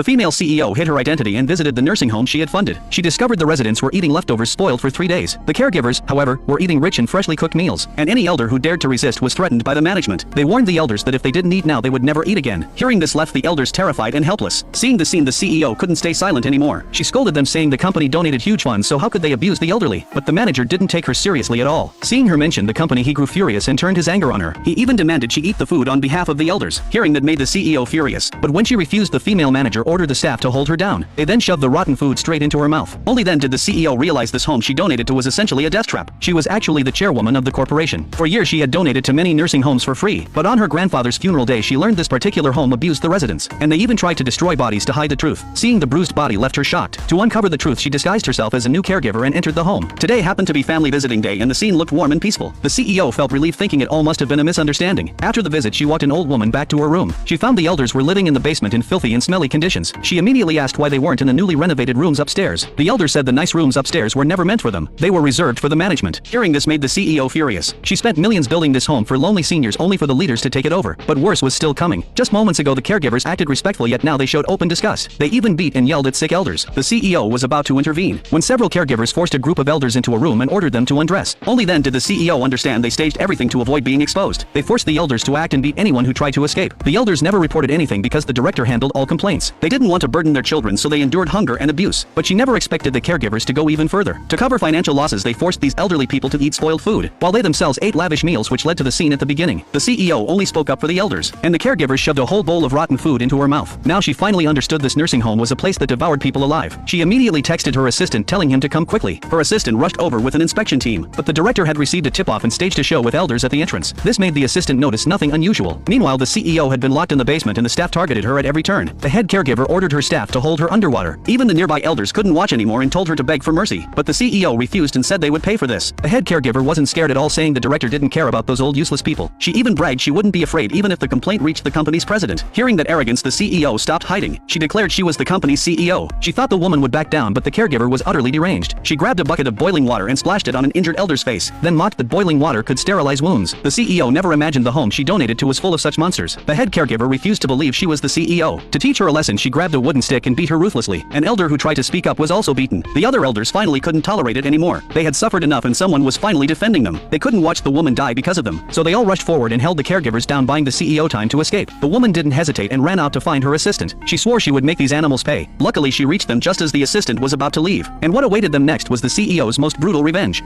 The female CEO hid her identity and visited the nursing home she had funded. She discovered the residents were eating leftovers spoiled for 3 days. The caregivers, however, were eating rich and freshly cooked meals, and any elder who dared to resist was threatened by the management. They warned the elders that if they didn't eat now they would never eat again. Hearing this left the elders terrified and helpless. Seeing the scene, the CEO couldn't stay silent anymore. She scolded them, saying the company donated huge funds, so how could they abuse the elderly? But the manager didn't take her seriously at all. Seeing her mention the company, he grew furious and turned his anger on her. He even demanded she eat the food on behalf of the elders. Hearing that made the CEO furious, but when she refused, the female manager ordered the staff to hold her down. They then shoved the rotten food straight into her mouth. Only then did the CEO realize this home she donated to was essentially a death trap. She was actually the chairwoman of the corporation. For years she had donated to many nursing homes for free, but on her grandfather's funeral day she learned this particular home abused the residents, and they even tried to destroy bodies to hide the truth. Seeing the bruised body left her shocked. To uncover the truth, she disguised herself as a new caregiver and entered the home. Today happened to be family visiting day and the scene looked warm and peaceful. The CEO felt relief, thinking it all must have been a misunderstanding. After the visit, she walked an old woman back to her room. She found the elders were living in the basement in filthy and smelly conditions. She immediately asked why they weren't in the newly renovated rooms upstairs. The elders said the nice rooms upstairs were never meant for them. They were reserved for the management. Hearing this made the CEO furious. She spent millions building this home for lonely seniors only for the leaders to take it over. But worse was still coming. Just moments ago the caregivers acted respectful, yet now they showed open disgust. They even beat and yelled at sick elders. The CEO was about to intervene when several caregivers forced a group of elders into a room and ordered them to undress. Only then did the CEO understand they staged everything to avoid being exposed. They forced the elders to act and beat anyone who tried to escape. The elders never reported anything because the director handled all complaints. They didn't want to burden their children, so they endured hunger and abuse. But she never expected the caregivers to go even further. To cover financial losses, they forced these elderly people to eat spoiled food, while they themselves ate lavish meals, which led to the scene at the beginning. The CEO only spoke up for the elders, and the caregivers shoved a whole bowl of rotten food into her mouth. Now she finally understood this nursing home was a place that devoured people alive. She immediately texted her assistant telling him to come quickly. Her assistant rushed over with an inspection team, but the director had received a tip-off and staged a show with elders at the entrance. This made the assistant notice nothing unusual. Meanwhile, the CEO had been locked in the basement and the staff targeted her at every turn. The head caregiver ordered her staff to hold her underwater. Even the nearby elders couldn't watch anymore and told her to beg for mercy, but the CEO refused and said they would pay for this. The head caregiver wasn't scared at all, saying the director didn't care about those old useless people. She even bragged she wouldn't be afraid even if the complaint reached the company's president. Hearing that arrogance, the CEO stopped hiding. She declared she was the company's CEO. She thought the woman would back down, but the caregiver was utterly deranged. She grabbed a bucket of boiling water and splashed it on an injured elder's face, then mocked that boiling water could sterilize wounds. The CEO never imagined the home she donated to was full of such monsters. The head caregiver refused to believe she was the CEO. To teach her a lesson, she grabbed a wooden stick and beat her ruthlessly. An elder who tried to speak up was also beaten. The other elders finally couldn't tolerate it anymore. They had suffered enough and someone was finally defending them. They couldn't watch the woman die because of them, so they all rushed forward and held the caregivers down, buying the CEO time to escape. The woman didn't hesitate and ran out to find her assistant. She swore she would make these animals pay. Luckily, she reached them just as the assistant was about to leave. And what awaited them next was the CEO's most brutal revenge.